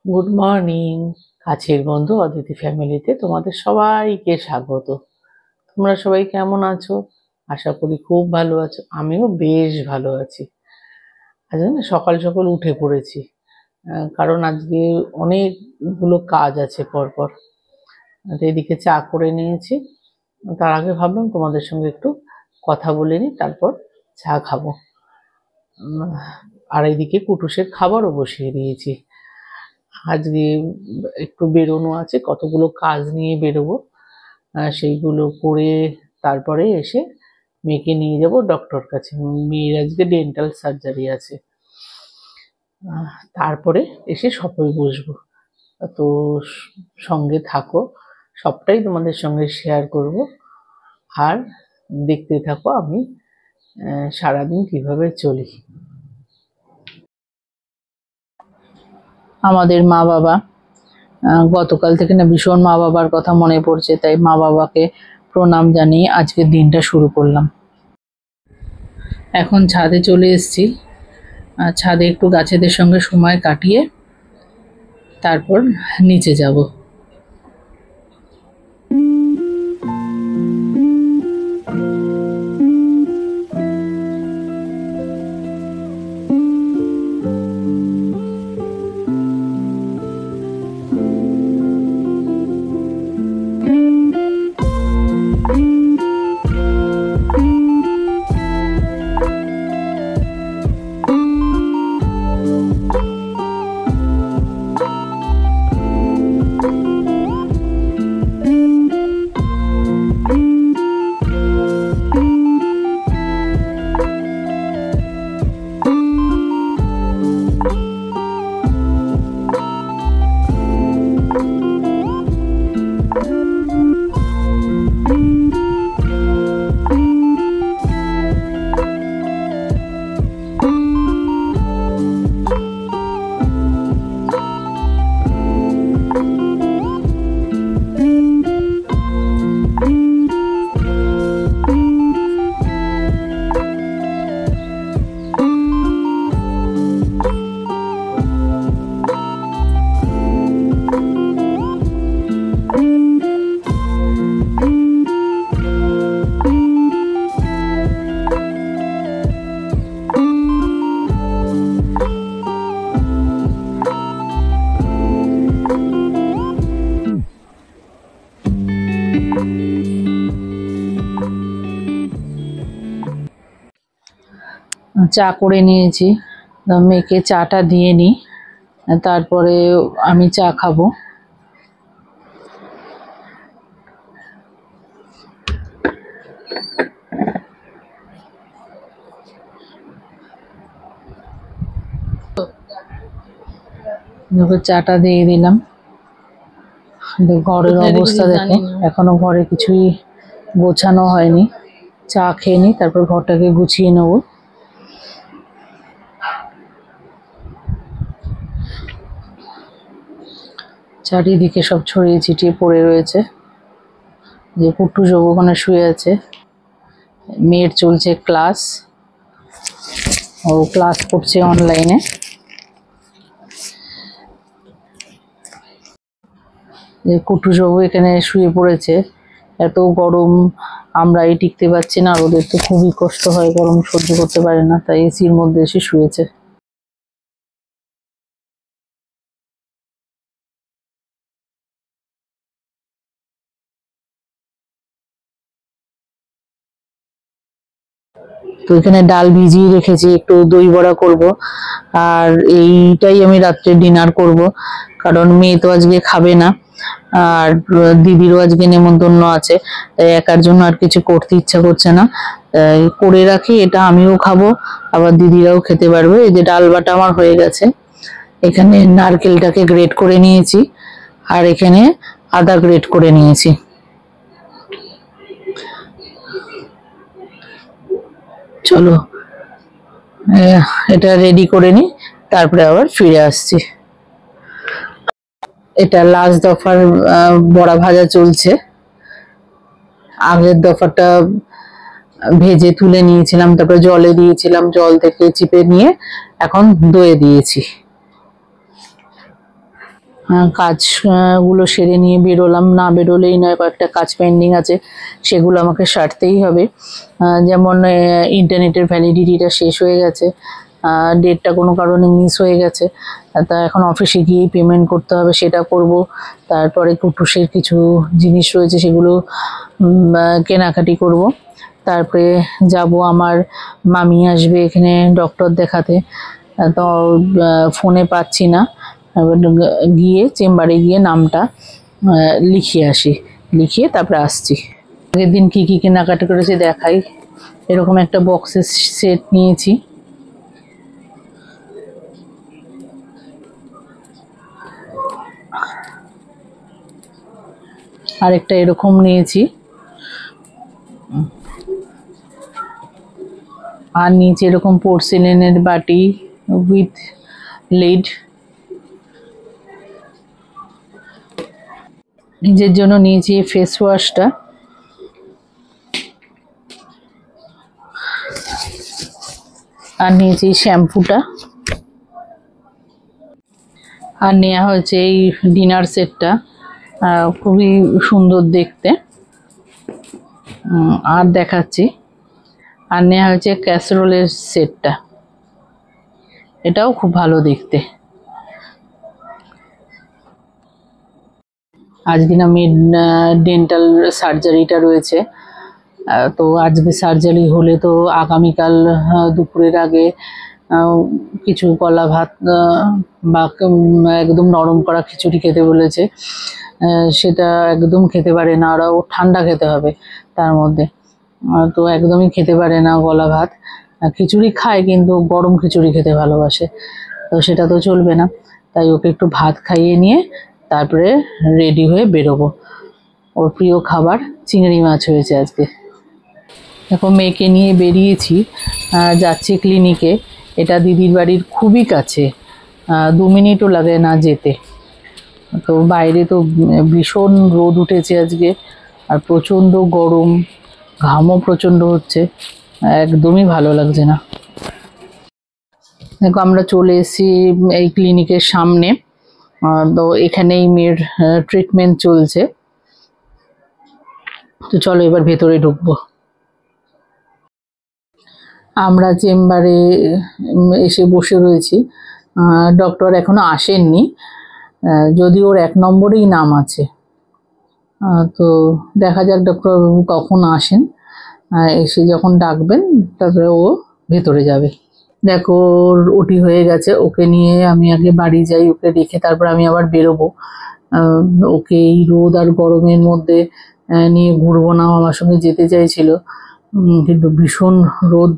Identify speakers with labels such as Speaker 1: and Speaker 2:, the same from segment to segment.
Speaker 1: Good morning. কাছের বন্ধু অদিতি ফ্যামিলিতে তোমাদের সবাইকে স্বাগত। তোমরা সবাই কেমন আছো? আশা করি খুব ভালো আছো। আমিও বেশ ভালো আছি। আজ না সকাল সকাল উঠে পড়েছি, কারণ আজকে অনেকগুলো কাজ আছে পরপর। এদিকে চা করে নিয়েছি। তার আগে ভাবলাম তোমাদের সঙ্গে একটু কথা বলে নিই, তারপর চা খাবো। আর এদিকে কুটুসের খাবারও বসিয়ে দিয়েছি। আজকে একটু বেরোনো আছে, কতগুলো কাজ নিয়ে বেরোবো, সেইগুলো করে তারপরে এসে মেয়েকে নিয়ে যাব ডক্টর কাছে। মেয়ের আজকে ডেন্টাল সার্জারি আছে। তারপরে এসে সবাই বসবো। তো সঙ্গে থাকো, সবটাই তোমাদের সঙ্গে শেয়ার করব। আর দেখতে থাকো আমি সারাদিন কিভাবে চলি। আমাদের মা বাবা, গতকাল থেকে না ভীষণ মা বাবার কথা মনে পড়ছে, তাই মা বাবাকে প্রণাম জানিয়ে আজকের দিনটা শুরু করলাম। এখন ছাদে চলে এসেছি। ছাদে একটু গাছেদের সঙ্গে সময় কাটিয়ে তারপর নিচে যাব। চা করে নিয়েছি, মেয়েকে চাটা দিয়ে নিই, তারপরে আমি চা খাবো। চাটা দিয়ে দিলাম। ঘরের অবস্থা দেখো, এখনো ঘরে কিছুই গোছানো হয়নি। চা খেয়ে নিই, তারপর ঘরটাকে গুছিয়ে নেব। চারিদিকে সব ছড়িয়ে ছিটিয়ে পড়ে রয়েছে। যে কুট্টুস ওখানে শুয়ে আছে। মেয়ের চলছে ক্লাস, ও ক্লাস করছে অনলাইনে। কুট্টুস বাবু এখানে শুয়ে পড়েছে। এত গরম, আমরাই টিকতে পারছি না, আর ওদের তো খুবই কষ্ট হয়, গরম সহ্য করতে পারে না, তাই এসির মধ্যে এসে শুয়েছে। তো এখানে ডাল ভিজিয়ে রেখেছি, একটু দই বড়া করব, আর এইটাই আমি রাত্রে ডিনার করব, কারণ মেয়ে তো আজকে খাবে না, আর দিদিরও আজকে নেমন্তন্ন আছে, তাই একার জন্য আর কিছু করতে ইচ্ছা করছে না। করে রাখি, এটা আমিও খাবো, আবার দিদিরাও খেতে পারবে। এই যে ডাল বাটা আমার হয়ে গেছে। এখানে নারকেলটাকে গ্রেট করে নিয়েছি, আর এখানে আদা গ্রেট করে নিয়েছি। চলো এটা রেডি করে নি, তারপরে আবার ফিরে আসছি। এটা লাস্ট দফার বড়া ভাজা চলছে। আগের দফাটা ভেজে তুলে নিয়েছিলাম, তারপরে জলে দিয়েছিলাম, জল থেকে চিপে নিয়ে এখন দইয়ে দিয়েছি। কাজ গুলো সেরে নিয়ে বেরোলাম, না বেরোলেই নয়, কয়েকটা কাজ পেন্ডিং আছে, সেগুলো আমাকে সারতেই হবে। যেমন ইন্টারনেটের ভ্যালিডিটিটা শেষ হয়ে গেছে, ডেটটা কোনো কারণে মিস হয়ে গেছে, তা এখন অফিসে গিয়েই পেমেন্ট করতে হবে, সেটা করব। তারপরে কুটুসের কিছু জিনিস রয়েছে, সেগুলো কেনাকাটি করব। তারপরে যাব, আমার মামি আসবে এখানে ডক্টর দেখাতে, তো ফোনে পাচ্ছি না, গিয়ে চেম্বারে গিয়ে নামটা লিখিয়ে আসি, লিখিয়ে তারপরে আসছি। আগের দিন কী কী কেনাকাটি করেছি দেখাই। এরকম একটা বক্সের সেট নিয়েছি, আরেকটা এরকম নিয়েছি, আর নিয়েছি এরকম পোর্সেলেনের বাটি উইথ লিড। নিজের জন্য নিয়েছি ফেস ওয়াশটা, আর নিয়েছি শ্যাম্পুটা, আর নেওয়া হয়েছে এই ডিনার সেটটা, খুবই সুন্দর দেখতে। আর দেখাচ্ছি, আর নেওয়া হয়েছে ক্যাসেরোলের সেটটা, এটাও খুব ভালো দেখতে। আজকে না মেড ডেন্টাল সার্জারিটা রয়েছে, তো আজকে সার্জারি হলে তো আগামীকাল দুপুরের আগে কিছু কলা ভাত বা একদম নরম করা খিচুড়ি খেতে বলেছে, সেটা একদম খেতে পারে না, ওরা ঠান্ডা খেতে হবে তার মধ্যে, তো একদমই খেতে পারে না গলা ভাত। খিচুড়ি খায় কিন্তু গরম খিচুড়ি খেতে ভালোবাসে, তো সেটা তো চলবে না, তাই ওকে একটু ভাত খাইয়ে নিয়ে তারপরে রেডি হয়ে বেরোবো। ওর প্রিয় খাবার চিংড়ি মাছ হয়েছে আজকে। দেখো মেয়েকে নিয়ে বেরিয়েছি, যাচ্ছি ক্লিনিকে। এটা দিদির বাড়ির খুবই কাছে, 2 মিনিটও লাগে না যেতে। তো বাইরে তো ভীষণ রোদ উঠেছে আজকে, আর প্রচণ্ড গরম, ঘামও প্রচণ্ড হচ্ছে, একদমই ভালো লাগছে না। দেখো আমরা চলে এসেছি এই ক্লিনিকের সামনে, তো এখানেই মেয়ের ট্রিটমেন্ট চলছে। তো চলো এবার ভেতরে ঢুকবো। আমরা চেম্বারে এসে বসে রয়েছি, ডক্টর এখনো আসেননি, যদি ওর 1 নম্বরেই নাম আছে। তো দেখা যাক ডক্টরবাবু কখন আসেন, এসে যখন ডাকবেন তারপরে ও ভেতরে যাবে। দেখো ওর ওটি হয়ে গেছে, ওকে নিয়ে আমি আগে বাড়ি যাই, ওকে রেখে তারপর আমি আবার বেরোবো। ওকে এই রোদ আর গরমের মধ্যে নিয়ে ঘুরবো না, আমার সঙ্গে যেতে চাইছিল, কিন্তু ভীষণ রোদ,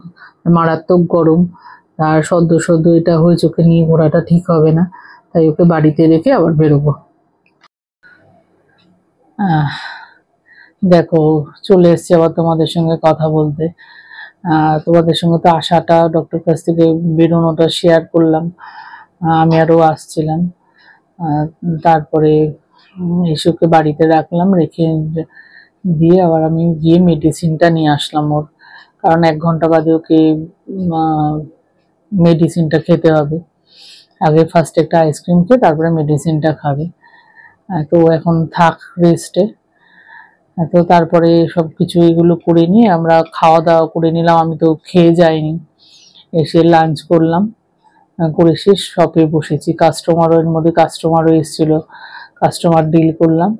Speaker 1: মারাত্মক গরম, আর সদ্য সদ্য এটা হয়েছে, ওকে নিয়ে ঘোরাটা ঠিক হবে না, তাই ওকে বাড়িতে রেখে আবার বেরোবো। দেখো চলে এসছি আবার তোমাদের সঙ্গে কথা বলতে। তোমাদের সঙ্গে তো আসাটা, ডক্টর কাছ থেকে বেরোনোটা শেয়ার করলাম, আমি আরও আসছিলাম। তারপরে এসে ওকে বাড়িতে রাখলাম, রেখে দিয়ে আবার আমি গিয়ে মেডিসিনটা নিয়ে আসলাম ওর, কারণ 1 ঘন্টা বাদে ওকে মেডিসিনটা খেতে হবে। আগে ফার্স্ট একটা আইসক্রিম খেয়ে তারপরে মেডিসিনটা খাবে, তো এখন থাক রেস্টে। তো তারপরে সব কিছু এগুলো করে নিয়ে আমরা খাওয়া দাওয়া করে নিলাম, আমি তো খেয়ে যাইনি, এসে লাঞ্চ করলাম, করে শেষ শপে বসেছি। এর মধ্যে কাস্টমারও এসেছিলো, কাস্টমার ডিল করলাম,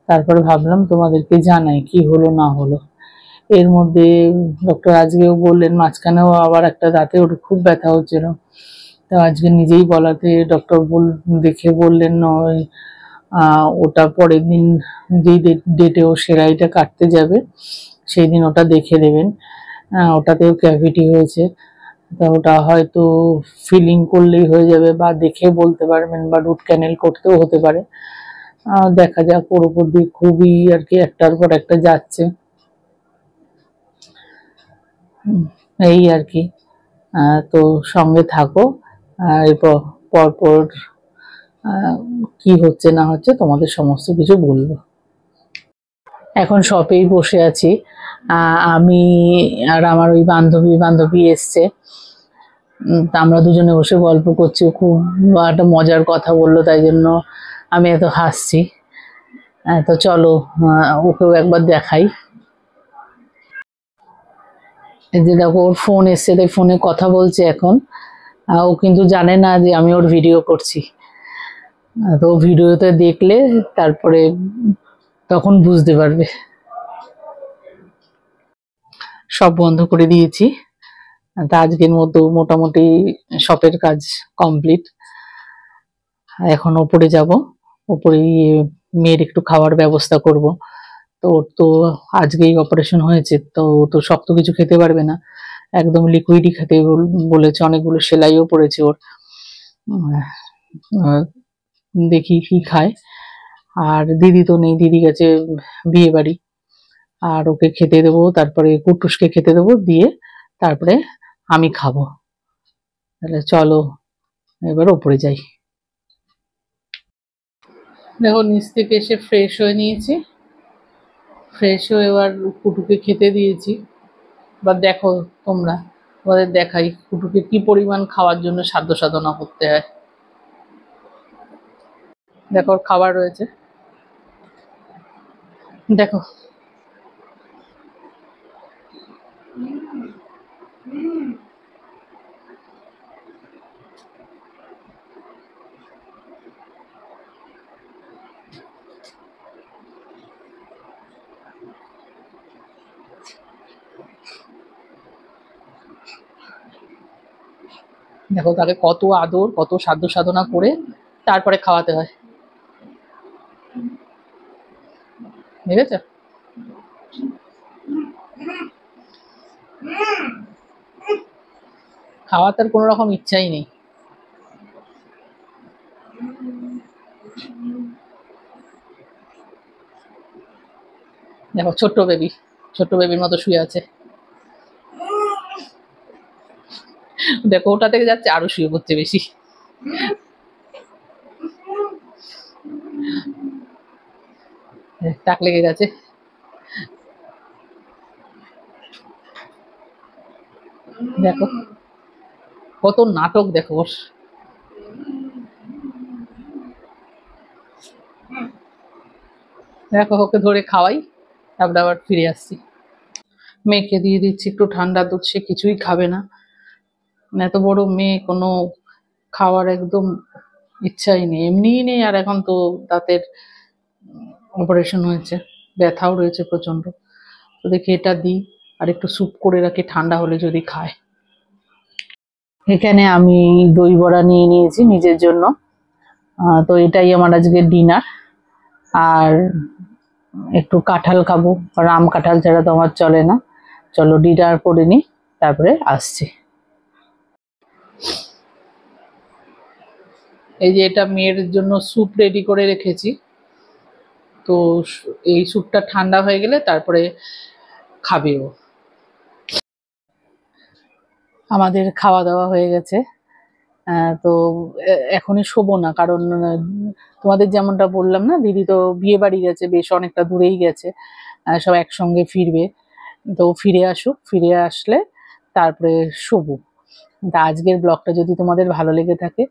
Speaker 1: তারপরে ভাবলাম তোমাদেরকে জানাই কি হলো না হলো। এর মধ্যে ডক্টর আজকেও বললেন, মাঝখানেও আবার একটা দাঁতে ওর খুব ব্যথা হচ্ছিল, তো আজকে নিজেই বলাতে ডক্টর দেখে বললেন নয়, ওটা পরের দিন যেই ডেটে ও সেলাইটা কাটতে যাবে সেই দিন ওটা দেখে দেবেন। ওটাতেও ক্যাভিটি হয়েছে, তা ওটা হয়তো ফিলিং করলেই হয়ে যাবে, বা দেখে বলতে পারবেন, বা রুট ক্যানেল করতেও হতে পারে। দেখা যাক, ওর উপর দিয়ে খুবই আর কি একটার পর একটা যাচ্ছে, এই আর কি। তো সঙ্গে থাকো, এরপর পরপর কি হচ্ছে না হচ্ছে তোমাদের সমস্ত কিছু বলবো। এখন শপেই বসে আছি, আমি আর আমার ওই বান্ধবী এসছে, তা আমরা দুজনে বসে গল্প করছি, খুব একটা মজার কথা বললো, তাই জন্য আমি এত হাসছি। তো চলো ওকেও একবার দেখাই। এই যে দেখো ওর ফোন এসছে, তাই ফোনে কথা বলছে এখন। ও কিন্তু জানে না যে আমি ওর ভিডিও করছি। তো ভিডিওতে দেখলে তারপরে তখন বুঝতে পারবে। সব বন্ধ করে দিয়েছি। তা আজকের মতো মোটামুটি শপের কাজ কমপ্লিট। এখন ওপরে যাব, ওপরে গিয়ে মেয়ের একটু খাওয়ার ব্যবস্থা করব। তো ওর তো আজকেই অপারেশন হয়েছে, তো ও তো শক্ত কিছু খেতে পারবে না, একদম লিকুইডই খেতে বলেছে। অনেকগুলো সেলাইও পড়েছে ওর। আহ, দেখি কি খায়। আর দিদি তো নেই, দিদি গেছে বিয়ে বাড়ি। আর ওকে খেতে দেবো, তারপরে কুটুসকে খেতে দেবো, দিয়ে তারপরে আমি খাবো। তাহলে চলো এবার ওপরে যাই। দেখো নিচ থেকে এসে ফ্রেশ হয়ে নিয়েছি, ফ্রেশ হয়ে এবার কুটুকে খেতে দিয়েছি। এবার দেখো তোমরা, তোমাদের দেখাই কুটুকে কি পরিমাণ খাওয়ার জন্য সাধ্য সাধনা করতে হয়। দেখো ওর খাবার রয়েছে, দেখো। দেখো তাকে কত আদর, কত সাধ্য সাধনা করে তারপরে খাওয়াতে হয়, দেখেছো? খাওয়াতে কোনো রকম ইচ্ছাই নেই। দেখো ছোট্ট বেবি, ছোট্ট বেবির মতো শুয়ে আছে। দেখো ওটা থেকে যাচ্ছে আরো শুয়ে পড়ছে বেশি। টাক লেগে গেছে। দেখো কত নাটক, দেখো ওর। দেখো ওকে ধরে খাওয়াই, তারপরে আবার ফিরে আসছি। মেয়েকে দিয়ে দিচ্ছি একটু ঠান্ডা দুধ, সে কিছুই খাবে না। মানে এত বড় মেয়ে, কোনো খাওয়ার একদম ইচ্ছাই নেই, এমনিই নেই। আর এখন তো দাঁতের অপারেশন হয়েছে, ব্যথাও রয়েছে প্রচন্ড। তো দেখি এটা দিই, আর একটু স্যুপ করে রাখি, ঠান্ডা হলে যদি খায়। এখানে আমি দই বড়া নিয়ে নিয়েছি নিজের জন্য। তো এটাই আমার আজকের ডিনার। আর একটু কাঁঠাল খাবো, কারণ আম কাঁঠাল ছাড়া তো আমার চলে না। চলো ডিনার করে নি, তারপরে আসছি। এই যে এটা মেয়ের জন্য স্যুপ রেডি করে রেখেছি। তো এই স্যুপটা ঠান্ডা হয়ে গেলে তারপরে খাবে ও। আমাদের খাওয়া দাওয়া হয়ে গেছে। তো এখনই শোবো না, কারণ তোমাদের যেমনটা বললাম না, দিদি তো বিয়ে বাড়ি গেছে, বেশ অনেকটা দূরেই গেছে। সব একসঙ্গে ফিরবে। তো ফিরে আসুক, ফিরে আসলে তারপরে শোবো। তা আজকের ব্লগটা যদি তোমাদের ভালো লেগে থাকে,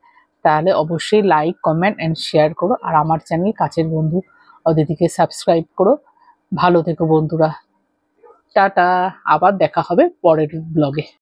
Speaker 1: তাহলে অবশ্যই লাইক, কমেন্ট অ্যান্ড শেয়ার করো। আর আমার চ্যানেল কাছের বন্ধু অদিতিকে সাবস্ক্রাইব করো। ভালো থেকো বন্ধুরা। টাটা, আবার দেখা হবে পরের ব্লগে।